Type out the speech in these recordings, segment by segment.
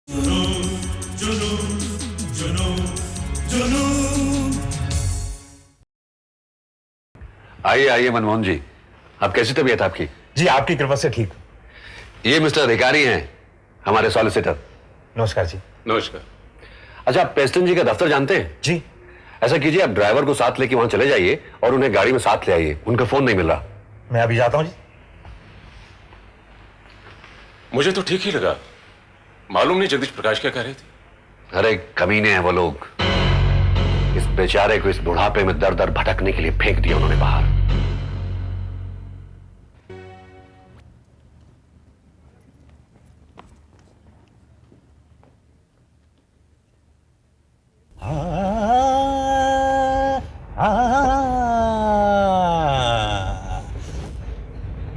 आइए आइए मनमोहन जी, अब कैसी तबीयत आपकी? जी आपकी कृपा से ठीक। ये मिस्टर अधिकारी हैं, हमारे सॉलिसिटर। नमस्कार जी। नमस्कार। अच्छा, आप प्रेस्टन जी का दफ्तर जानते हैं? जी। ऐसा कीजिए, आप ड्राइवर को साथ लेके वहां चले जाइए और उन्हें गाड़ी में साथ ले आइए। उनका फोन नहीं मिल रहा। मैं अभी जाता हूं जी। मुझे तो ठीक ही लगा। मालूम नहीं जगदीश प्रकाश क्या कह रहे थे। अरे कमीने हैं वो लोग। इस बेचारे को इस बुढ़ापे में दर दर भटकने के लिए फेंक दिया उन्होंने बाहर।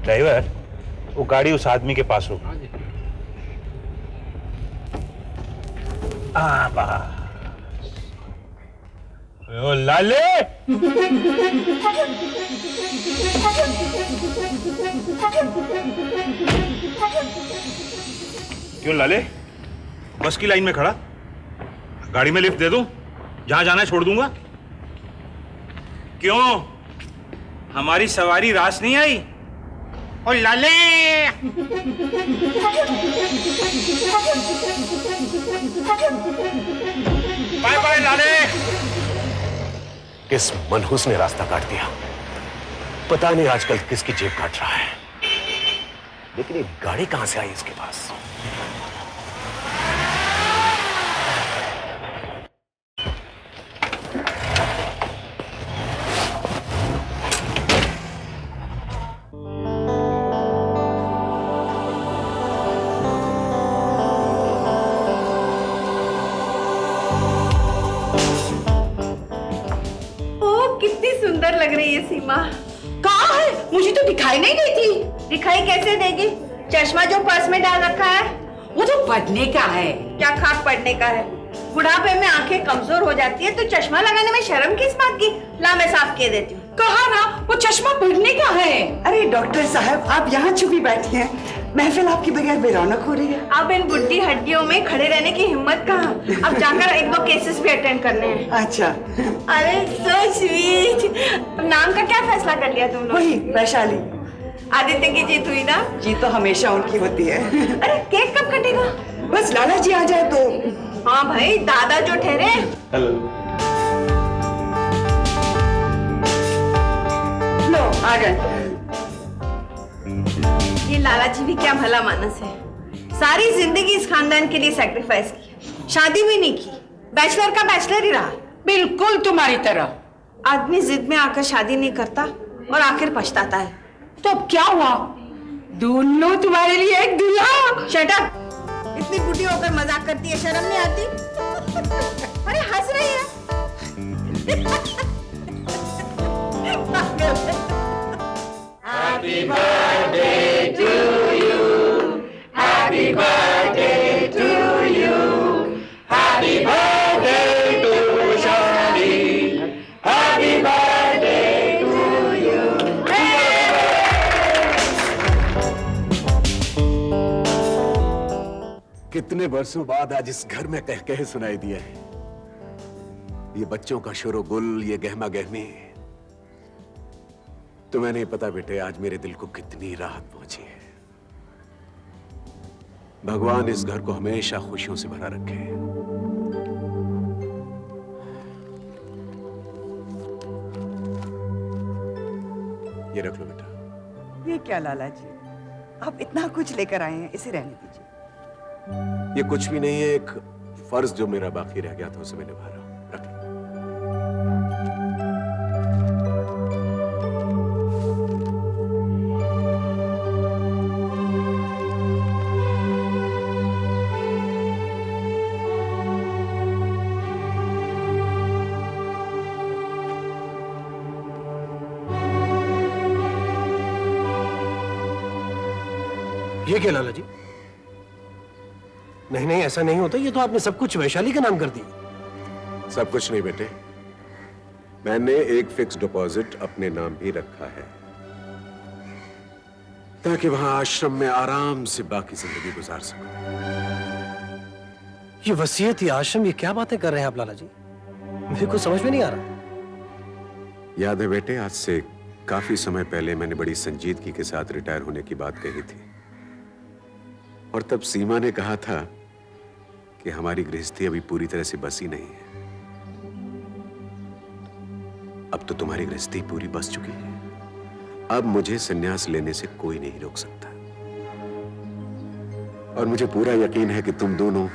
ड्राइवर, वो गाड़ी उस आदमी के पास हो। ओ लाले, क्यों लाले? बस की लाइन में खड़ा, गाड़ी में लिफ्ट दे दूं? जहां जाना है छोड़ दूंगा। क्यों, हमारी सवारी रास नहीं आई? ओ लाले, बाय बाय लाले। किस मनहूस ने रास्ता काट दिया। पता नहीं आजकल किसकी जेब काट रहा है। लेकिन ये गाड़ी कहां से आई इसके पास? सुंदर लग रही है सीमा। कहाँ है? मुझे तो दिखाई नहीं गई थी। दिखाई कैसे देगी? चश्मा जो पर्स में डाल रखा है वो तो पढ़ने का है। क्या खाक पढ़ने का है? बुढ़ापे में आंखें कमजोर हो जाती है तो चश्मा लगाने में शर्म किस बात की? ला मैं साफ किए देती हूँ। कहा ना, वो चश्मा पढ़ने का है। अरे डॉक्टर साहब, आप यहाँ छुपी बैठी हैं। महफिल आपकी बगैर बेरौनक हो रही है। अब इन बुढ़ी हड्डियों में खड़े रहने की हिम्मत कहाँ? अब जाकर एक दो केसेस भी अटेंड करने हैं। अच्छा। अरे सो स्वीट। नाम का क्या फैसला कर लिया तुम लोग? वही वैशाली। आदित्य की जीत हुई ना? जीत तो हमेशा उनकी होती है। अरे केक कब कटेगा? बस लाला जी आ जाए तो। हाँ भाई, दादा जो ठहरे। हेलो। लो आ गए। ये लाला जी भी क्या भला मानस है। सारी जिंदगी इस खानदान के लिए सैक्रिफाइस की, शादी भी नहीं की, बैचलर का बैचलर ही रहा। बिल्कुल तुम्हारी तरह। आदमी जिद में आकर शादी नहीं करता और आखिर पछताता है। तो अब क्या हुआ? दोनों तुम्हारे लिए एक दूल्हा। Shut up. इतनी बुढ़ी होकर मजाक करती है, शर्म नहीं आती? अरे हंस रही है। Happy birthday to you. Happy birthday to you. Happy birthday to Shani. Happy birthday to you. कितने वर्षों बाद आज इस घर में कह कहे सुनाई दिया है। ये बच्चों का शोरोगुल, ये गहमा गहमी। तुम्हें नहीं पता बेटे, आज मेरे दिल को कितनी राहत पहुंची है। भगवान इस घर को हमेशा खुशियों से भरा रखे। ये रख लो बेटा। ये क्या लाला जी, आप इतना कुछ लेकर आए हैं, इसे रहने दीजिए। ये कुछ भी नहीं है, एक फर्ज जो मेरा बाकी रह गया था उसे मैंने भरा। रख लो। ये क्या लाला जी? नहीं नहीं, ऐसा नहीं होता। ये तो आपने सब कुछ वैशाली के नाम कर दिया। सब कुछ नहीं बेटे, मैंने एक फिक्स डिपॉजिट अपने नाम भी रखा है ताकि वहां आश्रम में आराम से बाकी जिंदगी गुजार सकूं। ये वसीयत, ये आश्रम, ये क्या बातें कर रहे हैं आप लाला जी? मेरे को समझ में नहीं आ रहा। याद है बेटे, आज से काफी समय पहले मैंने बड़ी संजीदगी के साथ रिटायर होने की बात कही थी, और तब सीमा ने कहा था कि हमारी गृहस्थी अभी पूरी तरह से बसी नहीं है। अब तो तुम्हारी गृहस्थी पूरी बस चुकी है। अब मुझे संन्यास लेने से कोई नहीं रोक सकता, और मुझे पूरा यकीन है कि तुम दोनों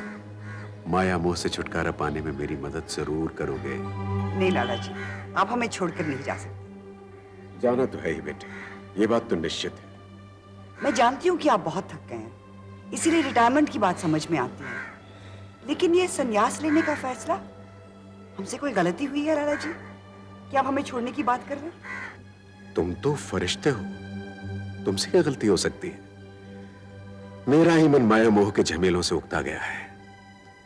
माया मोह से छुटकारा पाने में मेरी मदद जरूर करोगे। नहीं लाला जी, आप हमें छोड़कर नहीं जा सकते। जाना तो है ही बेटे, ये बात तो निश्चित है। मैं जानती हूँ कि आप बहुत थक गए हैं, इसीलिए रिटायरमेंट की बात समझ में आती है, लेकिन ये संन्यास लेने का फैसला, हमसे कोई गलती हुई है लाला जी कि आप हमें छोड़ने की बात कर रहे हैं? तुम तो फरिश्ते हो, तुमसे क्या गलती हो सकती है? मेरा ही मन माया मोह के झमेलों से उकता गया है,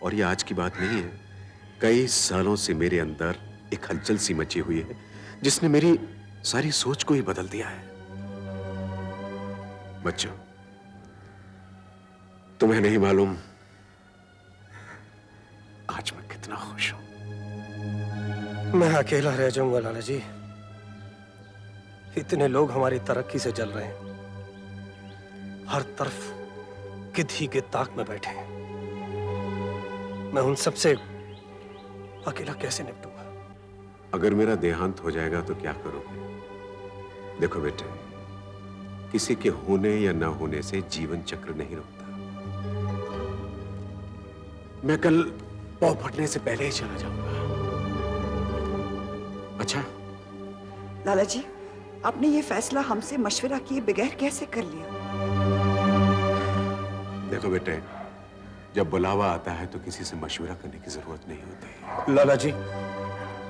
और ये आज की बात नहीं है। कई सालों से मेरे अंदर एक हलचल सी मची हुई है, जिसने मेरी सारी सोच को ही बदल दिया है। बच्चों, तुम्हें नहीं मालूम आज मैं कितना खुश हूं। मैं अकेला रह जाऊंगा लाला जी। इतने लोग हमारी तरक्की से जल रहे हैं, हर तरफ गिद्ध ही गिद्ध ताक में बैठे हैं। मैं उन सबसे अकेला कैसे निपटूंगा? अगर मेरा देहांत हो जाएगा तो क्या करोगे? देखो बेटे, किसी के होने या ना होने से जीवन चक्र नहीं रुकता। मैं कल पौ फटने से पहले ही चला जाऊंगा। अच्छा लाला जी, आपने ये फैसला हमसे मशवरा किए बगैर कैसे कर लिया? देखो बेटे, जब बुलावा आता है तो किसी से मशवरा करने की जरूरत नहीं होती। लाला जी,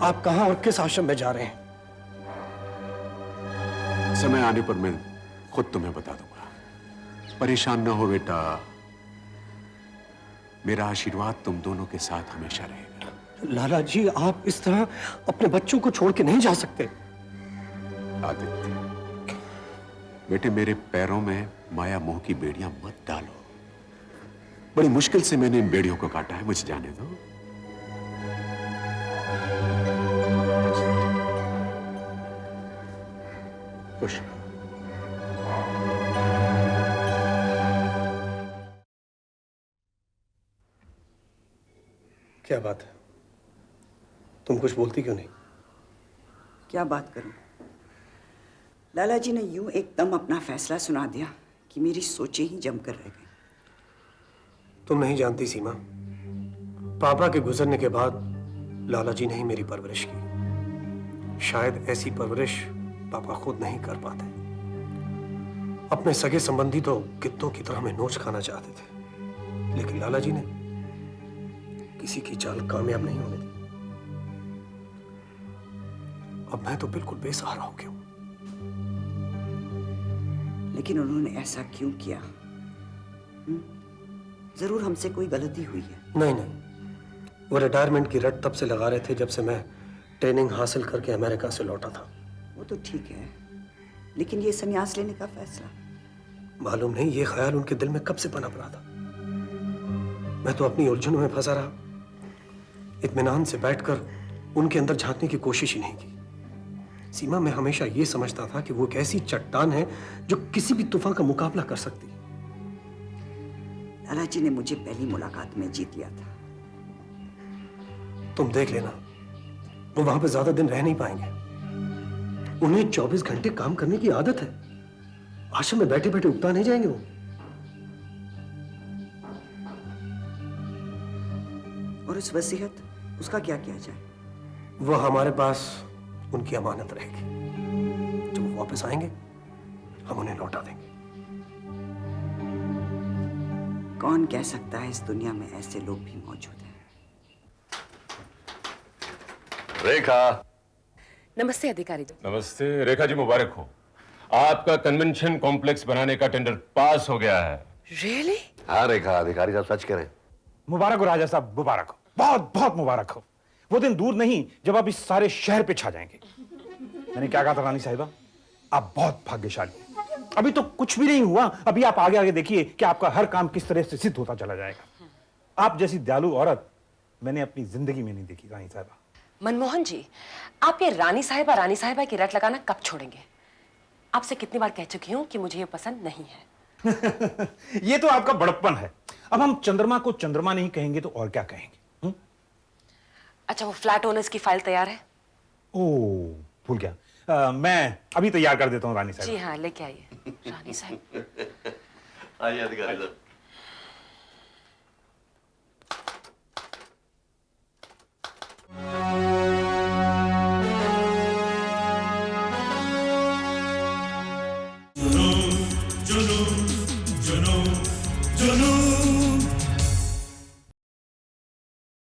आप कहां और किस आश्रम में जा रहे हैं? समय आने पर मैं खुद तुम्हें बता दूंगा। परेशान ना हो बेटा, मेरा आशीर्वाद तुम दोनों के साथ हमेशा रहेगा। लाला जी, आप इस तरह अपने बच्चों को छोड़ के नहीं जा सकते। आदित्य बेटे, मेरे पैरों में माया मोह की बेड़ियां मत डालो। बड़ी मुश्किल से मैंने इन बेड़ियों को काटा है, मुझे जाने दो। खुश रहो। क्या बात है, तुम कुछ बोलती क्यों नहीं? क्या बात करूं? लाला जी ने यूं एकदम अपना फैसला सुना दिया कि मेरी सोचें ही जमकर रह गई। तुम नहीं जानती सीमा, पापा के गुजरने के बाद लाला जी ने ही मेरी परवरिश की। शायद ऐसी परवरिश पापा खुद नहीं कर पाते। अपने सगे संबंधी तो गिद्धों की तरह हमें नोच खाना चाहते थे, लेकिन लाला जी ने किसी की चाल कामयाब नहीं होने दी। अब मैं तो बिल्कुल बेसहारा हो गया हूं। लेकिन उन्होंने ऐसा क्यों किया? जरूर हमसे कोई गलती हुई है। नहीं नहीं, वो रिटायरमेंट की रट तब से लगा रहे थे जब से मैं ट्रेनिंग हासिल करके अमेरिका से लौटा था। वो तो ठीक है, लेकिन ये संन्यास लेने का फैसला? मालूम नहीं ये ख्याल उनके दिल में कब से पनप रहा था। मैं तो अपनी उलझनों में फंसा रहा, इत्मीनान से बैठकर उनके अंदर झांकने की कोशिश ही नहीं की। सीमा, मैं हमेशा ये समझता था कि वो एक ऐसी चट्टान है जो किसी भी तूफान का मुकाबला कर सकती है। लाला जी ने मुझे पहली मुलाकात में जीत लिया था। तुम देख लेना, वो वहां पे ज्यादा दिन रह नहीं पाएंगे। उन्हें 24 घंटे काम करने की आदत है। आश्रम में बैठे बैठे उगता नहीं जाएंगे वो। और उस वसीयत, उसका क्या किया जाए? वो हमारे पास उनकी अमानत रहेगी। जब वो वापस आएंगे हम उन्हें लौटा देंगे। कौन कह सकता है इस दुनिया में ऐसे लोग भी मौजूद हैं। रेखा। नमस्ते अधिकारी जी। नमस्ते रेखा जी, मुबारक हो। आपका कन्वेंशन कॉम्प्लेक्स बनाने का टेंडर पास हो गया है। रियली? हाँ रेखा, अधिकारी साहब सच कह रहे हैं। मुबारक हो राजा साहब, मुबारक हो, बहुत बहुत मुबारक हो। वो दिन दूर नहीं जब आप इस सारे शहर पे छा जाएंगे। मैंने क्या कहा था रानी साहिबा, आप बहुत भाग्यशाली हैं। अभी तो कुछ भी नहीं हुआ, अभी आप आगे आगे देखिए कि आपका हर काम किस तरह से सिद्ध होता चला जाएगा। आप जैसी दयालु औरत मैंने अपनी जिंदगी में नहीं देखी रानी साहबा। मनमोहन जी, आप ये रानी साहिबा की रट लगाना कब छोड़ेंगे? आपसे कितनी बार कह चुकी हूं कि मुझे ये पसंद नहीं है। ये तो आपका बड़प्पन है। अब हम चंद्रमा को चंद्रमा नहीं कहेंगे तो और क्या कहेंगे? अच्छा, वो फ्लैट ओनर्स की फाइल तैयार है? ओह, भूल गया। मैं अभी तैयार कर देता हूँ रानी साहब। जी हाँ, लेके आइए। रानी साहब। आइए अधिकारी साहब।